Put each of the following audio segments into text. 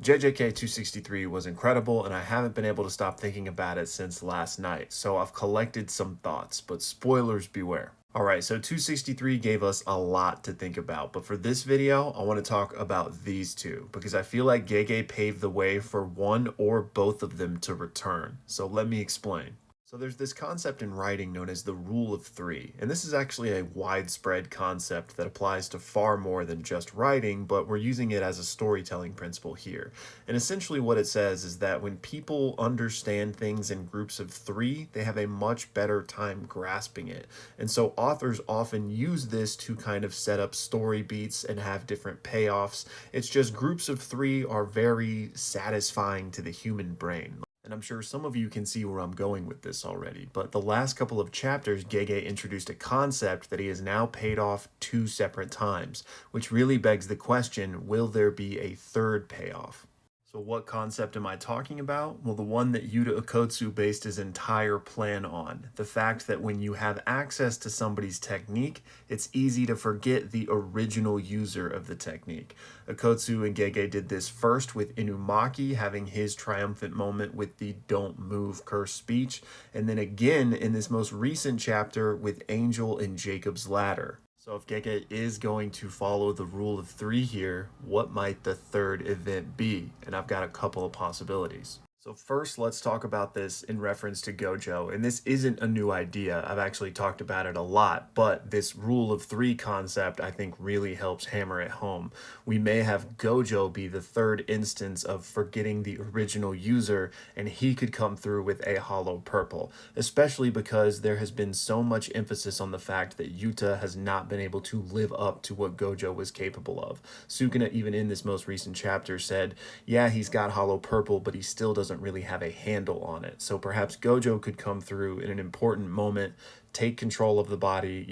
JJK 263 was incredible, and I haven't been able to stop thinking about it since last night, so I've collected some thoughts, but spoilers beware. Alright, so 263 gave us a lot to think about, but for this video, I want to talk about these two, because I feel like Gege paved the way for one or both of them to return. So let me explain. So there's this concept in writing known as the rule of three, and this is actually a widespread concept that applies to far more than just writing, but we're using it as a storytelling principle here. And essentially what it says is that when people understand things in groups of three, they have a much better time grasping it. And so authors often use this to kind of set up story beats and have different payoffs. It's just groups of three are very satisfying to the human brain. And I'm sure some of you can see where I'm going with this already, but the last couple of chapters, Gege introduced a concept that he has now paid off 2 separate times, which really begs the question, will there be a third payoff? So what concept am I talking about? Well, the one that Yuta Okkotsu based his entire plan on. The fact that when you have access to somebody's technique, it's easy to forget the original user of the technique. Okkotsu and Gege did this first with Inumaki having his triumphant moment with the "don't move" curse speech, and then again in this most recent chapter with Angel and Jacob's Ladder. So if Gege is going to follow the rule of three here, what might the third event be? And I've got a couple of possibilities. So first, let's talk about this in reference to Gojo, and this isn't a new idea. I've actually talked about it a lot, but this rule of three concept I think really helps hammer it home. We may have Gojo be the third instance of forgetting the original user, and he could come through with a hollow purple, especially because there has been so much emphasis on the fact that Yuta has not been able to live up to what Gojo was capable of. Sukuna, even in this most recent chapter, said, yeah, he's got hollow purple, but he still doesn't really have a handle on it. So perhaps Gojo could come through in an important moment, take control of the body.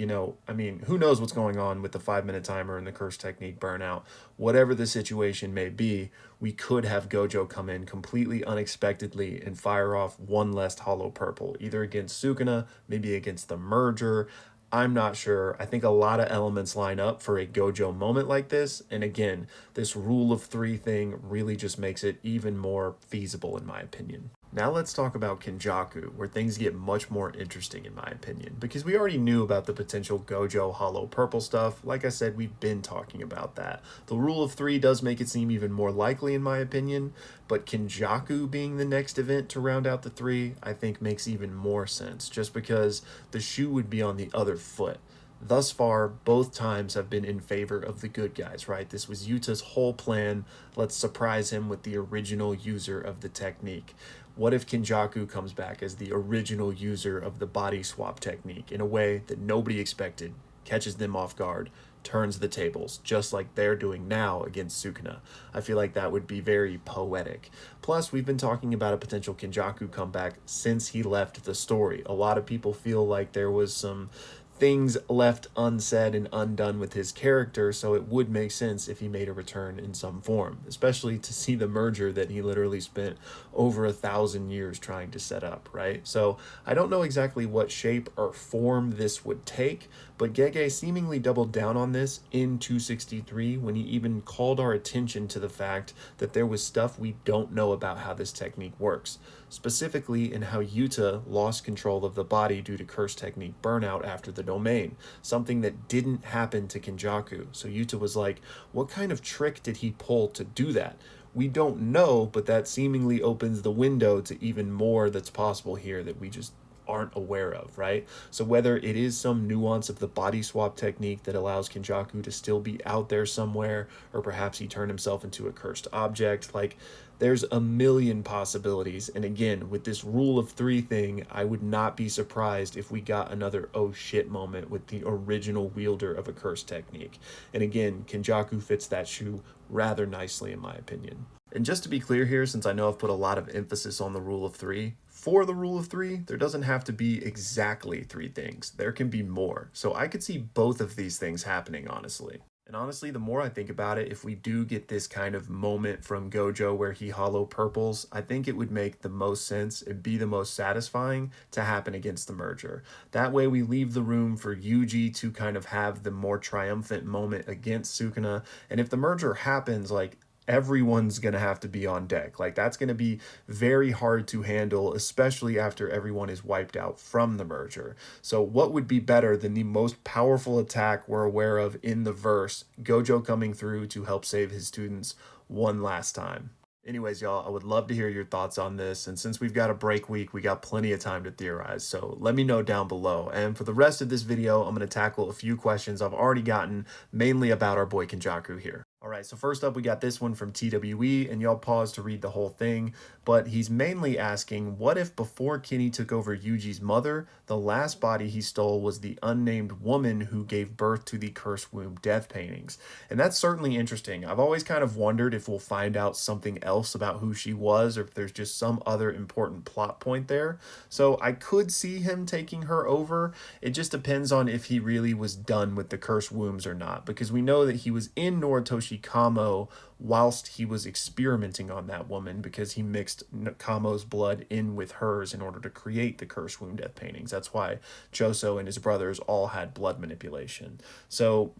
Who knows what's going on with the 5-minute timer and the curse technique burnout. Whatever the situation may be, we could have Gojo come in completely unexpectedly and fire off one less hollow purple, either against Sukuna, maybe against the merger. I'm not sure. I think a lot of elements line up for a Gojo moment like this. And again, this rule of three thing really just makes it even more feasible in my opinion. Now let's talk about Kenjaku, where things get much more interesting in my opinion, because we already knew about the potential Gojo hollow purple stuff. Like I said, we've been talking about that. The rule of three does make it seem even more likely in my opinion, but Kenjaku being the next event to round out the three, I think makes even more sense, just because the shoe would be on the other foot. Thus far, both times have been in favor of the good guys, right? This was Yuta's whole plan. Let's surprise him with the original user of the technique. What if Kenjaku comes back as the original user of the body swap technique in a way that nobody expected, catches them off guard, turns the tables, just like they're doing now against Sukuna? I feel like that would be very poetic. Plus, we've been talking about a potential Kenjaku comeback since he left the story. A lot of people feel like there was some things left unsaid and undone with his character, so it would make sense if he made a return in some form, especially to see the merger that he literally spent over 1,000 years trying to set up, right? So I don't know exactly what shape or form this would take, but Gege seemingly doubled down on this in 263 when he even called our attention to the fact that there was stuff we don't know about how this technique works, specifically in how Yuta lost control of the body due to curse technique burnout after the domain, something that didn't happen to Kenjaku. So Yuta was like, what kind of trick did he pull to do that? We don't know, but that seemingly opens the window to even more that's possible here that we just aren't aware of, right? So whether it is some nuance of the body swap technique that allows Kenjaku to still be out there somewhere, or perhaps he turned himself into a cursed object, like there's a million possibilities. And again, with this rule of three thing, I would not be surprised if we got another oh shit moment with the original wielder of a curse technique. And again, Kenjaku fits that shoe rather nicely in my opinion. And just to be clear here, since I know I've put a lot of emphasis on the rule of three, for the rule of three, there doesn't have to be exactly 3 things. There can be more. So I could see both of these things happening, honestly. And honestly, the more I think about it, if we do get this kind of moment from Gojo where he hollow purples, I think it would make the most sense and be the most satisfying to happen against the merger. That way we leave the room for Yuji to kind of have the more triumphant moment against Sukuna. And if the merger happens, like, everyone's going to have to be on deck. Like, that's going to be very hard to handle, especially after everyone is wiped out from the merger. So what would be better than the most powerful attack we're aware of in the verse, Gojo coming through to help save his students one last time? Anyways, y'all, I would love to hear your thoughts on this. And since we've got a break week, we got plenty of time to theorize. So let me know down below. And for the rest of this video, I'm going to tackle a few questions I've already gotten, mainly about our boy Kenjaku here. All right, so first up, we got this one from TWE, and y'all pause to read the whole thing, but he's mainly asking, what if before Kenny took over Yuji's mother, the last body he stole was the unnamed woman who gave birth to the Cursed Womb death paintings? And that's certainly interesting. I've always kind of wondered if we'll find out something else about who she was, or if there's just some other important plot point there. So I could see him taking her over. It just depends on if he really was done with the Cursed Wombs or not, because we know that he was in Noritoshi Kamo whilst he was experimenting on that woman, because he mixed Kamo's blood in with hers in order to create the Cursed Womb death paintings. That's why Choso and his brothers all had blood manipulation. So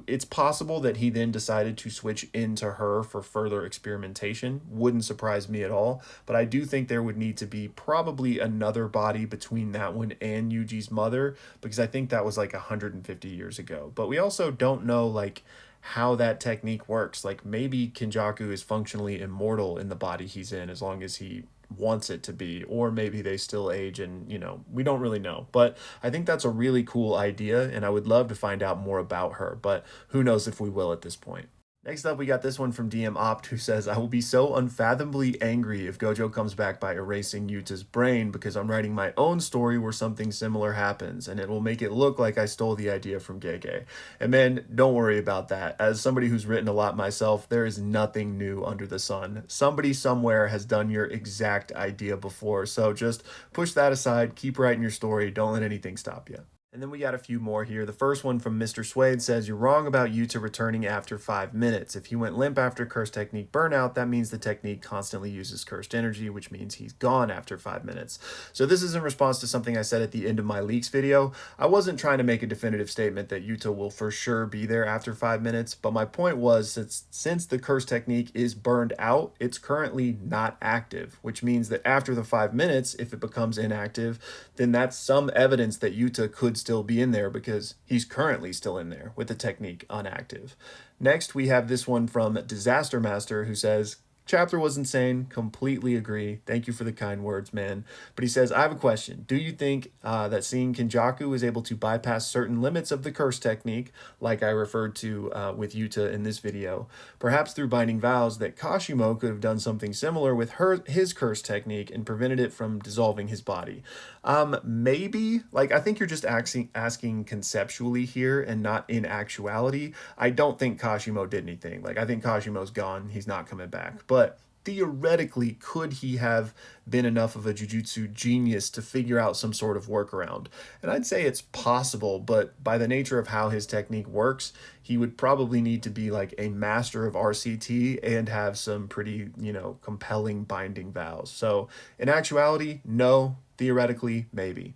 it's possible that he then decided to switch into her for further experimentation. Wouldn't surprise me at all, but I do think there would need to be probably another body between that one and Yuji's mother, because I think that was like 150 years ago. But we also don't know like how that technique works. Like, maybe Kenjaku is functionally immortal in the body he's in as long as he wants it to be, or maybe they still age, and we don't really know. But I think that's a really cool idea, and I would love to find out more about her, but who knows if we will at this point. Next up, we got this one from DM Opt, who says, I will be so unfathomably angry if Gojo comes back by erasing Yuta's brain, because I'm writing my own story where something similar happens, and it will make it look like I stole the idea from Gege. And man, don't worry about that. As somebody who's written a lot myself, there is nothing new under the sun. Somebody somewhere has done your exact idea before, so just push that aside, keep writing your story, don't let anything stop you. And then we got a few more here. The first one from Mr. Swade says, you're wrong about Yuta returning after 5 minutes. If he went limp after Cursed Technique burnout, that means the technique constantly uses cursed energy, which means he's gone after 5 minutes. So this is in response to something I said at the end of my leaks video. I wasn't trying to make a definitive statement that Yuta will for sure be there after 5 minutes, but my point was that since the Cursed Technique is burned out, it's currently not active, which means that after the 5 minutes, if it becomes inactive, then that's some evidence that Yuta could still be in there, because he's currently still in there with the technique unactive. Next, we have this one from Disaster Master, who says, chapter was insane, completely agree. Thank you for the kind words, man. But he says, I have a question. Do you think that seeing Kenjaku is able to bypass certain limits of the curse technique, like I referred to with Yuta in this video, perhaps through binding vows, that Kashimo could have done something similar with his curse technique and prevented it from dissolving his body? Maybe. Like, I think you're just asking conceptually here and not in actuality. I don't think Kashimo did anything. Like, I think Kashimo's gone. He's not coming back. But theoretically, could he have been enough of a jujutsu genius to figure out some sort of workaround? And I'd say it's possible, but by the nature of how his technique works, he would probably need to be like a master of RCT and have some pretty, compelling binding vows. So in actuality, no. Theoretically, maybe.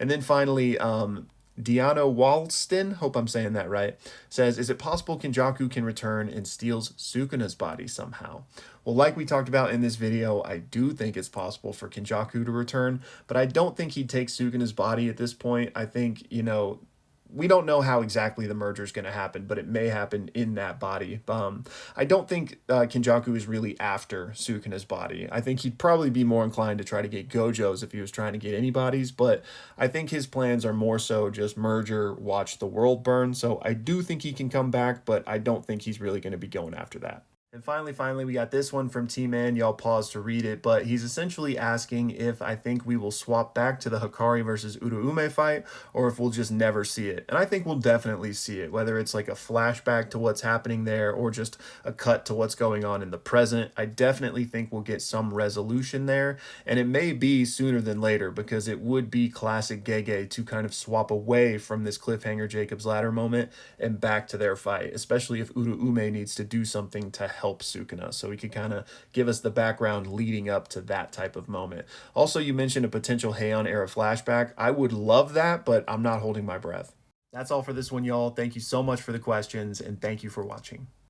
And then finally, Deanna Walston, hope I'm saying that right, says, is it possible Kenjaku can return and steals Sukuna's body somehow? Well, like we talked about in this video, I do think it's possible for Kenjaku to return, but I don't think he'd take Sukuna's body at this point. I think, we don't know how exactly the merger is going to happen, but it may happen in that body. I don't think Kenjaku is really after Sukuna's body. I think he'd probably be more inclined to try to get Gojo's if he was trying to get anybody's, but I think his plans are more so just merger, watch the world burn. So I do think he can come back, but I don't think he's really going to be going after that. And finally, we got this one from T-Man. Y'all pause to read it, but he's essentially asking if I think we will swap back to the Hikari versus Uraume fight, or if we'll just never see it. And I think we'll definitely see it, whether it's like a flashback to what's happening there, or just a cut to what's going on in the present. I definitely think we'll get some resolution there, and it may be sooner than later, because it would be classic Gege to kind of swap away from this cliffhanger Jacob's Ladder moment and back to their fight, especially if Uraume needs to do something to help Sukuna. So he could kind of give us the background leading up to that type of moment. Also, you mentioned a potential Heian era flashback. I would love that, but I'm not holding my breath. That's all for this one, y'all. Thank you so much for the questions, and thank you for watching.